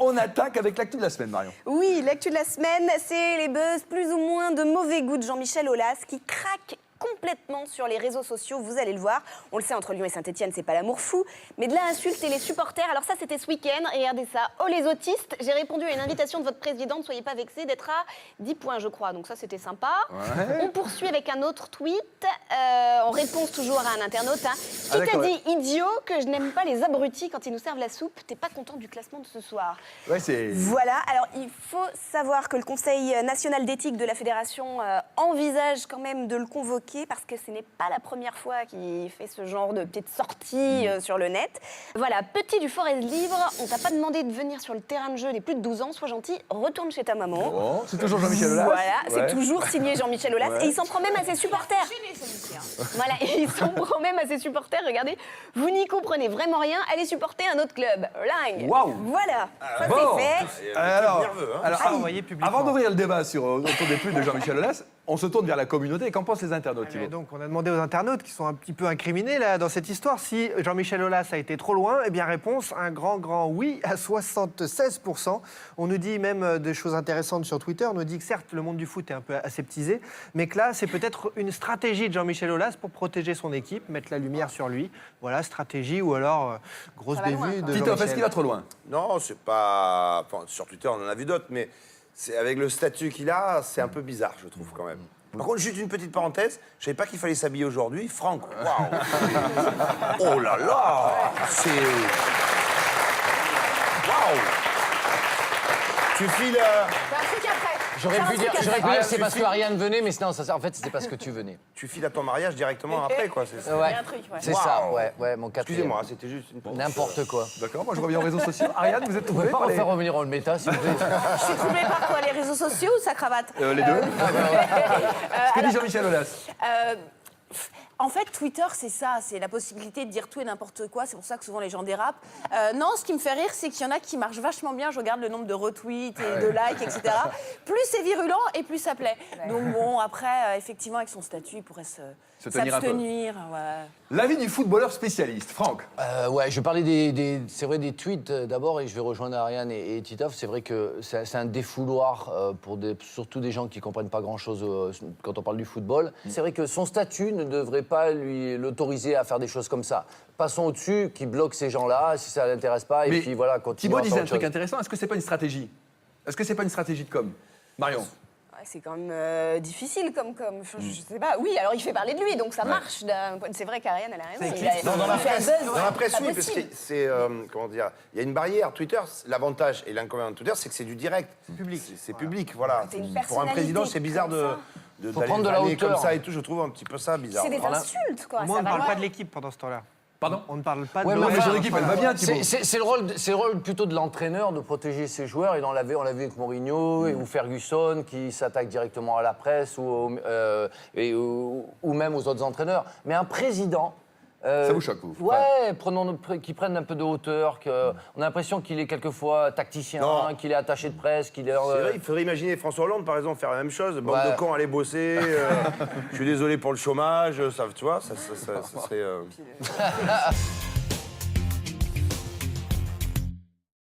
On attaque avec l'actu de la semaine, Marion. Oui, l'actu de la semaine, c'est les buzz plus ou moins de mauvais goût de Jean-Michel Aulas qui craque complètement sur les réseaux sociaux, vous allez le voir. On le sait, entre Lyon et Saint-Etienne, c'est pas l'amour fou, mais de là insulter les supporters. Alors ça, c'était ce week-end, regardez ça. Oh les autistes, j'ai répondu à une invitation de votre présidente, soyez pas vexés, d'être à 10 points, je crois. Donc ça, c'était sympa. Ouais. On poursuit avec un autre tweet, en réponse toujours à un internaute. Qui t'a d'accord, dit, idiot, que je n'aime pas les abrutis quand ils nous servent la soupe? T'es pas content du classement de ce soir? Ouais, c'est... Voilà, alors il faut savoir que le Conseil national d'éthique de la Fédération envisage quand même de le convoquer parce que ce n'est pas la première fois qu'il fait ce genre de petites sorties sur le net. Voilà, petit du Forest Libre, on t'a pas demandé de venir sur le terrain de jeu des plus de 12 ans, sois gentil, retourne chez ta maman. Bon, c'est toujours Jean-Michel Aulas. Voilà, Ouais. c'est toujours signé Jean-Michel Aulas Ouais. et il s'en prend même à ses supporters. Voilà, et il s'en prend même à ses supporters, regardez, vous n'y comprenez vraiment rien, allez supporter un autre club. Ring. Waouh. Voilà, ça Bon. c'est fait. Alors, envoyé publiquement. avant d'ouvrir le débat sur autour des tweets de Jean-Michel Aulas, on se tourne vers la communauté. Et qu'en pensent les internautes, Thibaut? Donc, on a demandé aux internautes qui sont un petit peu incriminés là, dans cette histoire si Jean-Michel Aulas a été trop loin. Eh bien, réponse, un grand oui à 76%. On nous dit même des choses intéressantes sur Twitter. On nous dit que certes, le monde du foot est un peu aseptisé, mais que là, c'est peut-être une stratégie de Jean-Michel Aulas pour protéger son équipe, mettre la lumière sur lui. Voilà, stratégie ou alors grosse Ça va loin, bévue de Titoff, est-ce Jean-Michel. qu'il va trop loin? Non, c'est pas. Enfin, sur Twitter, on en a vu d'autres, mais c'est avec le statut qu'il a, c'est un peu bizarre, je trouve, quand même. Par contre, juste une petite parenthèse, je savais pas qu'il fallait s'habiller aujourd'hui. Franck, waouh! Oh là là! C'est. Waouh! Tu files. J'aurais pu dire c'est parce que Ariane venait, mais non, ça, en fait, c'était parce que tu venais. Tu files à ton mariage directement après, quoi. C'est Ouais, un truc, ouais. c'est Wow. ça, ouais, mon quatrième. Excusez-moi, c'était juste une. N'importe quoi. D'accord, moi je reviens aux réseaux sociaux. Ariane, vous êtes Vous pouvez troublée pas par les... refaire revenir en le méta, s'il vous plaît. Je suis troublée par quoi? Les réseaux sociaux ou sa cravate? Les deux. Que dit Jean-Michel Aulas? En fait, Twitter, c'est ça, c'est la possibilité de dire tout et n'importe quoi. C'est pour ça que souvent les gens dérapent. Non, ce qui me fait rire, c'est qu'il y en a qui marchent vachement bien. Je regarde le nombre de retweets et de likes, etc. Plus c'est virulent et plus ça plaît. Donc bon, après, effectivement, avec son statut, il pourrait Se tenir un peu. s'abstenir. Ouais. L'avis du footballeur spécialiste, Franck. Ouais, je vais parler c'est vrai des tweets d'abord et je vais rejoindre Ariane et Titoff. C'est vrai que c'est un défouloir pour surtout des gens qui comprennent pas grand-chose quand on parle du football. C'est vrai que son statut ne devrait pas l'autoriser à faire des choses comme ça. Passons au-dessus, qui bloque ces gens-là si ça l'intéresse pas et Mais puis voilà, continue. Thibaut à disait faire un autre truc chose. intéressant. Est-ce que c'est pas une stratégie? Est-ce que c'est pas une stratégie de com? Marion. Ouais, c'est quand même difficile comme. Je sais pas. Oui, alors il fait parler de lui, donc ça marche. C'est vrai qu'Ariane, elle a raison. Dans la fait un presse, buzz, dans la presse, pas oui, parce que possible. c'est. Comment dire? Il y a une barrière. Twitter, l'avantage et l'inconvénient de Twitter, c'est que c'est du direct. Public. C'est public, voilà. C'est une Pour un personnalité président, c'est bizarre comme ça. Faut d'aller prendre de la vanner comme hauteur. ça et tout. Je trouve un petit peu ça bizarre. C'est des Voilà. insultes, quoi. Moi, on ça ne va parle loin. pas de l'équipe pendant ce temps-là. Pardon? On ne parle pas Ouais, de mais Non, mais enfin, son équipe, elle va bien, Thibaut. C'est le rôle plutôt de l'entraîneur de protéger ses joueurs. Et on l'a vu avec Mourinho ou Ferguson qui s'attaque directement à la presse ou même aux autres entraîneurs. Mais un président... Ça vous choque, vous? Ouais, qu'il prenne un peu de hauteur. On a l'impression qu'il est quelquefois tacticien, Non. qu'il est attaché de presse, qu'il est... C'est vrai, il faudrait imaginer François Hollande, par exemple, faire la même chose. Bande Ouais. de cons, aller bosser. Je suis désolé pour le chômage. Ça, tu vois, ça serait.